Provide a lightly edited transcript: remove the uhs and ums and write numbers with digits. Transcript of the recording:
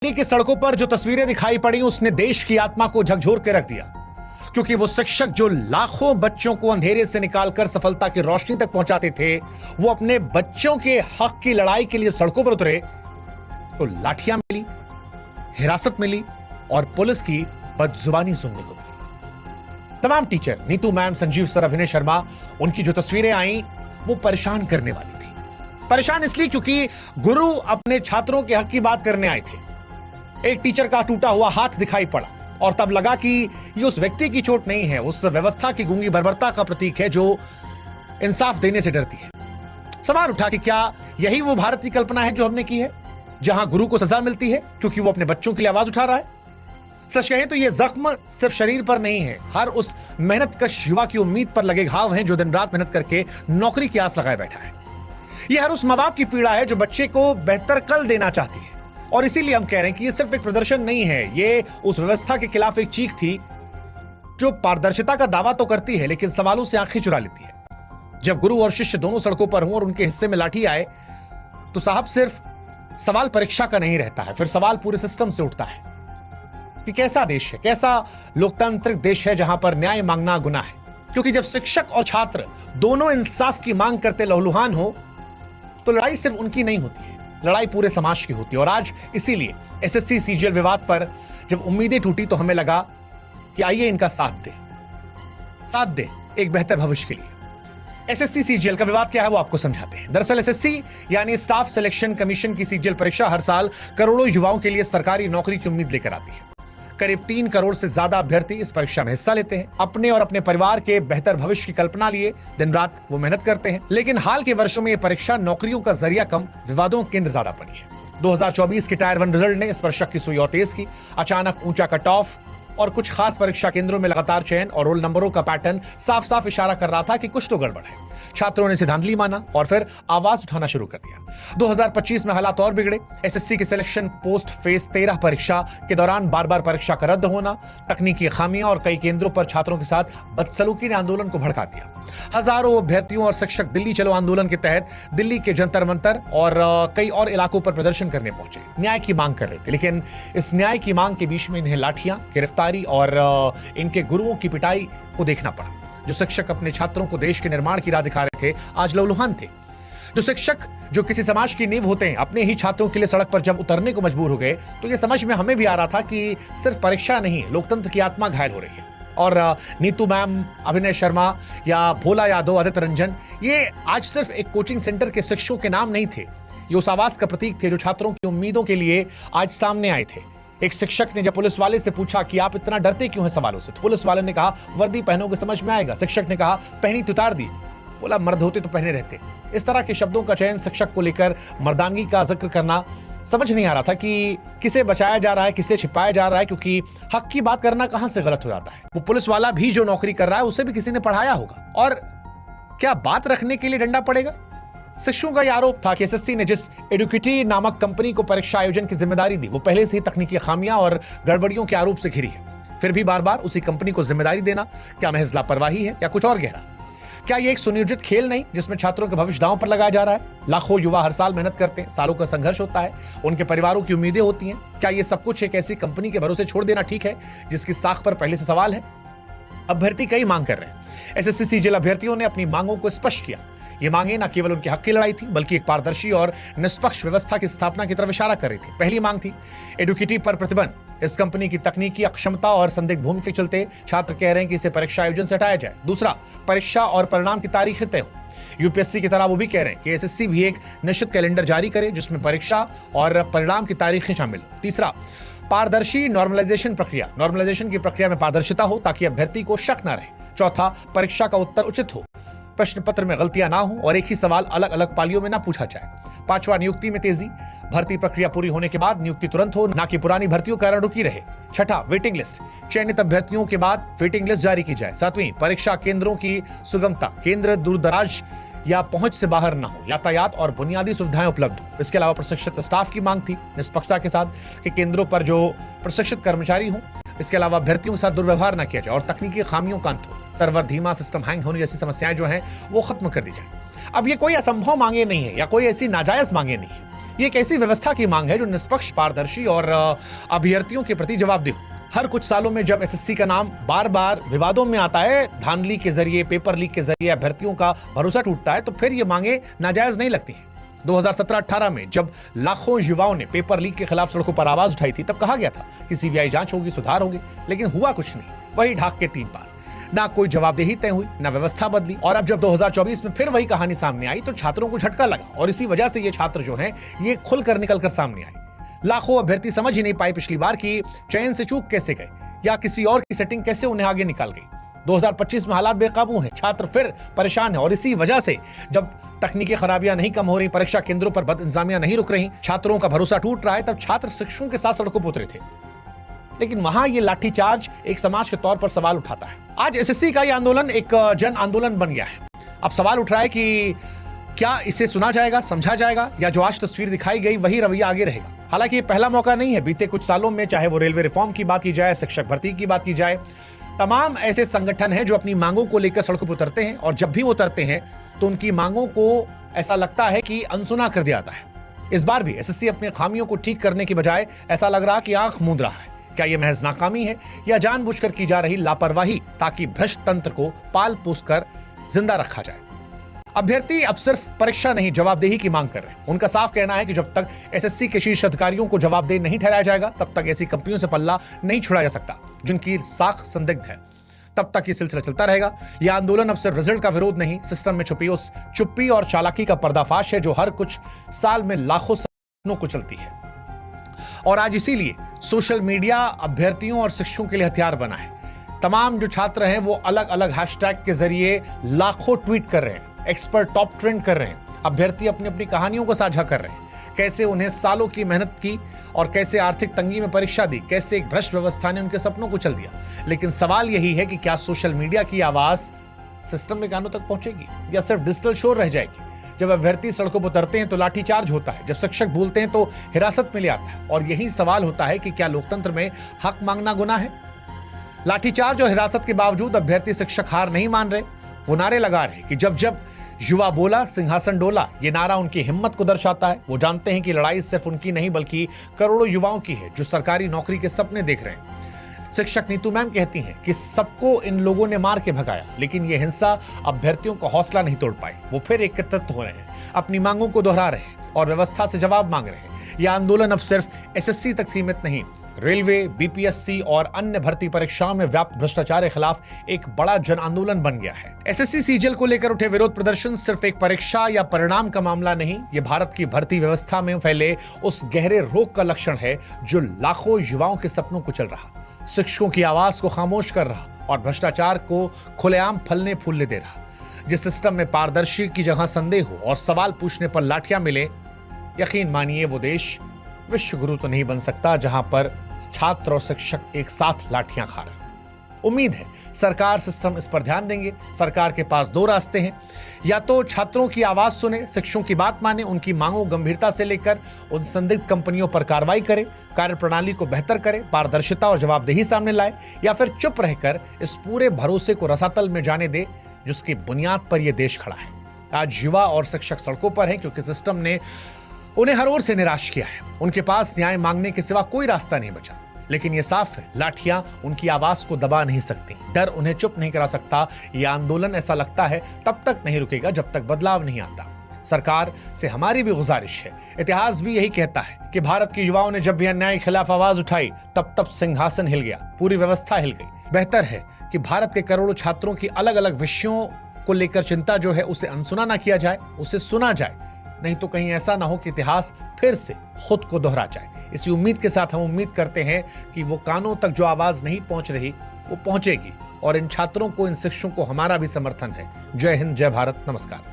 दिल्ली की सड़कों पर जो तस्वीरें दिखाई पड़ी उसने देश की आत्मा को झकझोर के रख दिया, क्योंकि वो शिक्षक जो लाखों बच्चों को अंधेरे से निकालकर सफलता की रोशनी तक पहुंचाते थे, वो अपने बच्चों के हक की लड़ाई के लिए सड़कों पर उतरे तो लाठियां मिली, हिरासत मिली और पुलिस की बदजुबानी सुनने को मिली। तमाम teacher, Neetu ma'am, Sanjeev sir, अभिनय शर्मा, उनकी जो तस्वीरें आई वो परेशान करने वाली थी। परेशान इसलिए क्योंकि गुरु अपने छात्रों के हक की बात करने आए थे। एक टीचर का टूटा हुआ हाथ दिखाई पड़ा और तब लगा कि ये उस व्यक्ति की चोट नहीं है, उस व्यवस्था की गूंगी बर्बरता का प्रतीक है जो इंसाफ देने से डरती है। सवाल उठा कि क्या यही वो भारत की कल्पना है जो हमने की है, जहां गुरु को सजा मिलती है क्योंकि वो अपने बच्चों के लिए आवाज उठा रहा है? सच कहें तो ये जख्म सिर्फ शरीर पर नहीं है, हर उस मेहनतकश युवा की उम्मीद पर लगे घाव हैं जो दिन रात मेहनत करके नौकरी की आस लगाए बैठा है। ये हर उस मां बाप की पीड़ा है जो बच्चे को बेहतर कल देना चाहती है। और इसीलिए हम कह रहे हैं कि ये सिर्फ एक प्रदर्शन नहीं है, ये उस व्यवस्था के खिलाफ एक चीख थी जो पारदर्शिता का दावा तो करती है लेकिन सवालों से आंखें चुरा लेती है। जब गुरु और शिष्य दोनों सड़कों पर हों और उनके हिस्से में लाठी आए तो साहब सिर्फ सवाल परीक्षा का नहीं रहता है, फिर सवाल पूरे सिस्टम से उठता है कि कैसा देश है, कैसा लोकतांत्रिक देश है जहां पर न्याय मांगना गुनाह है। क्योंकि जब शिक्षक और छात्र दोनों इंसाफ की मांग करते लहूलुहान हो तो लड़ाई सिर्फ उनकी नहीं होती है, लड़ाई पूरे समाज की होती है। और आज इसीलिए एसएससी सीजीएल विवाद पर जब उम्मीदें टूटी तो हमें लगा कि आइए इनका साथ दे एक बेहतर भविष्य के लिए। एसएससी सीजीएल का विवाद क्या है वो आपको समझाते हैं। दरअसल एसएससी यानी स्टाफ सिलेक्शन कमीशन की सीजीएल परीक्षा हर साल करोड़ों युवाओं के लिए सरकारी नौकरी की उम्मीद लेकर आती है। करीब 3 करोड़ से ज्यादा अभ्यर्थी इस परीक्षा में हिस्सा लेते हैं। अपने और अपने परिवार के बेहतर भविष्य की कल्पना लिए दिन रात वो मेहनत करते हैं। लेकिन हाल के वर्षों में ये परीक्षा नौकरियों का जरिया कम, विवादों के केंद्र ज्यादा बनी है। 2024 के टायर 1 रिजल्ट ने इस पर शक की सुई और तेज की। अचानक ऊंचा कट ऑफ और कुछ खास परीक्षा केंद्रों में लगातार चयन और रोल नंबरों का पैटर्न साफ साफ इशारा कर रहा था कि कुछ तो गड़बड़ है। छात्रों ने इसे धांधली माना और फिर आवाज उठाना शुरू कर दिया। 2025 में हालात और बिगड़े। एसएससी की सिलेक्शन पोस्ट फेज 13 परीक्षा के दौरान बार बार परीक्षा का रद्द होना, तकनीकी खामियां और कई केंद्रों पर छात्रों के साथ बदसलूकी ने आंदोलन को भड़का दिया। हजारों अभ्यर्थियों और शिक्षक दिल्ली चलो आंदोलन के तहत दिल्ली के जंतर मंतर और कई और इलाकों पर प्रदर्शन करने पहुंचे, न्याय की मांग कर रहे थे। लेकिन इस न्याय की मांग के बीच में इन्हें लाठियां, गिरफ्तारी और इनके गुरुओं की पिटाई को देखना पड़ा। जो शिक्षक अपने छात्रों को देश के निर्माण की राह दिखा रहे थे आज लहूलुहान थे। जो शिक्षक जो किसी समाज की नींव होते हैं अपने ही छात्रों के लिए सड़क पर जब उतरने को मजबूर हो गए तो ये समझ में हमें भी आ रहा था कि सिर्फ परीक्षा नहीं, लोकतंत्र की आत्मा घायल हो रही है। और नीतू मैम, अभिनय शर्मा या भोला यादव, आदित्य रंजन, ये आज सिर्फ एक कोचिंग सेंटर के शिक्षकों के नाम नहीं थे, ये उस आवाज का प्रतीक थे जो छात्रों की उम्मीदों के लिए आज सामने आए थे। एक शिक्षक ने जब पुलिस वाले से पूछा कि आप इतना डरते क्यों हैं सवालों से, तो पुलिस वाले ने कहा वर्दी पहनोगे समझ में आएगा। शिक्षक ने कहा पहनी तो उतार दी, बोला मर्द होते तो पहने रहते। इस तरह के शब्दों का चयन, शिक्षक को लेकर मर्दानगी का जिक्र करना, समझ नहीं आ रहा था कि किसे बचाया जा रहा है, किसे छिपाया जा रहा है, क्योंकि हक की बात करना कहां से गलत हो जाता है। वो पुलिस वाला भी जो नौकरी कर रहा है उसे भी किसी ने पढ़ाया होगा। और क्या बात रखने के लिए डंडा पड़ेगा? शिक्षकों का यह आरोप था कि एसएससी ने जिस एडुकेटी नामक कंपनी को परीक्षा आयोजन की जिम्मेदारी दी वो पहले से ही तकनीकी खामियां और गड़बड़ियों के आरोप से घिरी है। फिर भी बार बार उसी कंपनी को जिम्मेदारी देना क्या महज लापरवाही है या कुछ और गहरा? क्या ये एक सुनियोजित खेल नहीं जिसमें छात्रों के भविष्य दांव पर लगाया जा रहा है? लाखों युवा हर साल मेहनत करते हैं, सालों का संघर्ष होता है, उनके परिवारों की उम्मीदें होती हैं। क्या ये सब कुछ एक ऐसी कंपनी के भरोसे छोड़ देना ठीक है जिसकी साख पर पहले से सवाल है? अभ्यर्थी कई मांग कर रहे हैं। एसएससी सीजीएल अभ्यर्थियों ने अपनी मांगों को स्पष्ट किया। ये मांगे न केवल उनके हक की लड़ाई थी बल्कि एक पारदर्शी और निष्पक्ष व्यवस्था की स्थापना की तरफ इशारा कर रही थी। पहली मांग थी एडुकेटी पर प्रतिबंध। इस कंपनी की तकनीकी अक्षमता और संदिग्ध भूमि के चलते छात्र कह रहे हैं कि इसे परीक्षा आयोजन से हटाया जाए। दूसरा, परीक्षा और परिणाम की तारीखें तय हो। यूपीएससी की तरह वो भी कह रहे हैं कि एसएससी भी एक निश्चित कैलेंडर जारी करे जिसमें परीक्षा और परिणाम की तारीखें शामिल हो। तीसरा, पारदर्शी नॉर्मलाइजेशन प्रक्रिया, नॉर्मलाइजेशन की प्रक्रिया में पारदर्शिता हो ताकि अभ्यर्थी को शक न रहे। चौथा, परीक्षा का उत्तर उचित हो, प्रश्न पत्र में गलतियां ना हो और एक ही सवाल अलग अलग पालियों में ना पूछा जाए। पांचवा, नियुक्ति में तेजी, भर्ती प्रक्रिया पूरी होने के बाद नियुक्ति तुरंत हो, ना कि पुरानी भर्तियों के कारण रुकी रहे। छठा, वेटिंग लिस्ट, चयनित अभ्यर्थियों के बाद वेटिंग लिस्ट जारी की जाए। सातवीं, परीक्षा केंद्रों की सुगमता, केंद्र दूर दराज या पहुंच से बाहर ना हो, यातायात और बुनियादी सुविधाएं उपलब्ध हो। इसके अलावा प्रशिक्षित स्टाफ की मांग थी निष्पक्षता के साथ कि केंद्रों पर जो प्रशिक्षित कर्मचारी हों इसके अलावा अभ्यर्थियों के साथ दुर्व्यवहार न किया जाए और तकनीकी खामियों का अंत हो, सर्वर धीमा, सिस्टम हैंग होने जैसी समस्याएं जो हैं वो खत्म कर दी जाए। अब ये कोई असंभव मांगे नहीं है या कोई ऐसी नाजायज मांगे नहीं है, ये एक ऐसी व्यवस्था की मांग है जो निष्पक्ष, पारदर्शी और अभ्यर्थियों के प्रति जवाबदेह हो। हर कुछ सालों में जब एसएससी का नाम बार बार विवादों में आता है, धांधली के जरिए, पेपर लीक के जरिए अभ्यर्थियों का भरोसा टूटता है, तो फिर ये मांगे नाजायज नहीं लगती हैं। 2017-18 में जब लाखों युवाओं ने पेपर लीक के खिलाफ सड़कों पर आवाज उठाई थी, तब कहा गया था कि सीबीआई जांच होगी, सुधार होंगे, लेकिन हुआ कुछ नहीं। वही ढाक के 3 बार, ना कोई जवाबदेही तय हुई, ना व्यवस्था बदली। और अब जब 2024 में फिर वही कहानी सामने आई तो छात्रों को झटका लगा और इसी वजह से ये छात्र जो हैं ये खुलकर निकलकर सामने आए। लाखों अभ्यर्थी समझ ही नहीं पाए पिछली बार की चयन से चूक कैसे गए या किसी और की सेटिंग कैसे उन्हें आगे निकाल गई। 2025 में हालात बेकाबू हैं, छात्र फिर परेशान है और इसी वजह से जब तकनीकी खराबियां नहीं कम हो रही, परीक्षा केंद्रों पर बदइंतजामियां नहीं रुक रही, छात्रों का भरोसा टूट रहा है, तब छात्र शिक्षकों के साथ सड़कों पर उतरे थे। लेकिन वहां ये लाठीचार्ज एक समाज के तौर पर सवाल उठाता है। आज एसएससी का ये आंदोलन एक जन आंदोलन बन गया है। अब सवाल उठ रहा है कि क्या इसे सुना जाएगा, समझा जाएगा, या जो आज तस्वीर दिखाई गई वही रवैया आगे रहेगा। हालांकि ये पहला मौका नहीं है। बीते कुछ सालों में, चाहे वो रेलवे रिफॉर्म की बात की जाए, शिक्षक भर्ती की बात की जाए, तमाम ऐसे संगठन हैं जो अपनी मांगों को लेकर सड़कों पर उतरते हैं और जब भी वो उतरते हैं तो उनकी मांगों को ऐसा लगता है कि अनसुना कर दिया जाता है। इस बार भी एसएससी अपनी खामियों को ठीक करने की बजाय ऐसा लग रहा कि आंख मूंद रहा है। क्या यह महज नाकामी है या जानबूझकर की जा रही लापरवाही ताकि भ्रष्ट तंत्र को पाल पोस कर जिंदा रखा जाए? अभ्यर्थी अब सिर्फ परीक्षा नहीं, जवाबदेही की मांग कर रहे हैं। उनका साफ कहना है कि जब तक एसएससी के शीर्ष अधिकारियों को जवाबदेह नहीं ठहराया जाएगा, तब तक ऐसी कंपनियों से पल्ला नहीं छुड़ाया जा सकता जिनकी साख संदिग्ध है। तब तक ये सिलसिला चलता रहेगा। यह आंदोलन अब सिर्फ रिजल्ट का विरोध नहीं, सिस्टम में छुपी उस चुप्पी और चालाकी का पर्दाफाश है जो हर कुछ साल में लाखों सपनों को चलती है। और आज इसीलिए सोशल मीडिया अभ्यर्थियों और शिक्षकों के लिए हथियार बना है। तमाम जो छात्र हैं वो अलग अलग हैशटैग के जरिए लाखों ट्वीट कर रहे हैं, एक्सपर्ट टॉप ट्रेंड कर रहे हैं, अभ्यर्थी अपनी अपनी कहानियों को साझा कर रहे हैं, कैसे उन्हें सालों की मेहनत की और कैसे आर्थिक तंगी में परीक्षा दी, कैसे एक भ्रष्ट व्यवस्था ने उनके सपनों को चल दिया। लेकिन सवाल यही है कि क्या सोशल मीडिया की आवाज सिस्टम के कानों तक पहुंचेगी या सिर्फ डिजिटल शोर रह जाएगी? जब अभ्यर्थी सड़कों पर उतरते हैं तो लाठीचार्ज होता है, जब शिक्षक भूलते हैं तो हिरासत में ले आता है। और यही सवाल होता है कि क्या लोकतंत्र में हक मांगना गुनाह है? लाठीचार्ज और हिरासत के बावजूद अभ्यर्थी शिक्षक हार नहीं मान रहे। वो नारे लगा रहे कि जब जब युवा बोला सिंहासन डोला। ये नारा उनकी हिम्मत को दर्शाता है। वो जानते हैं कि लड़ाई सिर्फ उनकी नहीं बल्कि करोड़ों युवाओं की है जो सरकारी नौकरी के सपने देख रहे हैं। शिक्षक नीतू मैम कहती हैं कि सबको इन लोगों ने मार के भगाया, लेकिन ये हिंसा अभ्यर्थियों का हौसला नहीं तोड़ पाई। वो फिर एकत्रित हो रहे हैं, अपनी मांगों को दोहरा रहे हैं और व्यवस्था से जवाब मांग रहे हैं। यह आंदोलन अब सिर्फ एसएससी तक सीमित नहीं, रेलवे, बीपीएससी और अन्य भर्ती परीक्षाओं में व्याप्त भ्रष्टाचार के खिलाफ एक बड़ा जन आंदोलन बन गया है। एसएससी सीजीएल को लेकर उठे विरोध प्रदर्शन सिर्फ एक परीक्षा या परिणाम का मामला नहीं, ये भारत की भर्ती व्यवस्था में फैले उस गहरे रोग का लक्षण है जो लाखों युवाओं के सपनों को चल रहा, शिक्षकों की आवाज को खामोश कर रहा और भ्रष्टाचार को खुलेआम फलने फूलने दे रहा। जिस सिस्टम में पारदर्शी की जगह संदेह हो और सवाल पूछने पर लाठियां मिले, यकीन मानिए वो देश विश्व गुरु तो नहीं बन सकता जहां पर छात्र और शिक्षक एक साथ लाठियां खा रहे हैं। उम्मीद है सरकार, सिस्टम इस पर ध्यान देंगे। सरकार के पास दो रास्ते हैं, या तो छात्रों की आवाज सुने, शिक्षकों की बात माने, उनकी मांगों को गंभीरता से लेकर उन संदिग्ध कंपनियों पर कार्रवाई करे, कार्यप्रणाली को बेहतर करे, पारदर्शिता और जवाबदेही सामने लाए, या फिर चुप रहकर इस पूरे भरोसे को रसातल में जाने दे जिसकी बुनियाद पर यह देश खड़ा है। आज युवा और शिक्षक सड़कों पर हैं क्योंकि सिस्टम ने उन्हें हर ओर से निराश किया है। उनके पास न्याय मांगने के सिवा कोई रास्ता नहीं बचा। लेकिन यह साफ है, लाठियां उनकी आवाज को दबा नहीं सकती, डर उन्हें चुप नहीं करा सकता। यह आंदोलन, ऐसा लगता है, तब तक नहीं रुकेगा जब तक बदलाव नहीं आता। सरकार से हमारी भी गुजारिश है, इतिहास भी यही कहता है कि भारत के युवाओं ने जब भी अन्याय के खिलाफ आवाज उठाई तब सिंहासन हिल गया, पूरी व्यवस्था हिल गई। बेहतर है कि भारत के करोड़ों छात्रों की अलग अलग विषयों को लेकर चिंता जो है उसे अनसुना ना किया जाए, उसे सुना जाए। नहीं तो कहीं ऐसा ना हो कि इतिहास फिर से खुद को दोहरा जाए। इसी उम्मीद के साथ हम उम्मीद करते हैं कि वो कानों तक जो आवाज नहीं पहुंच रही वो पहुंचेगी। और इन छात्रों को, इन शिक्षकों को हमारा भी समर्थन है। जय हिंद, जय भारत, नमस्कार।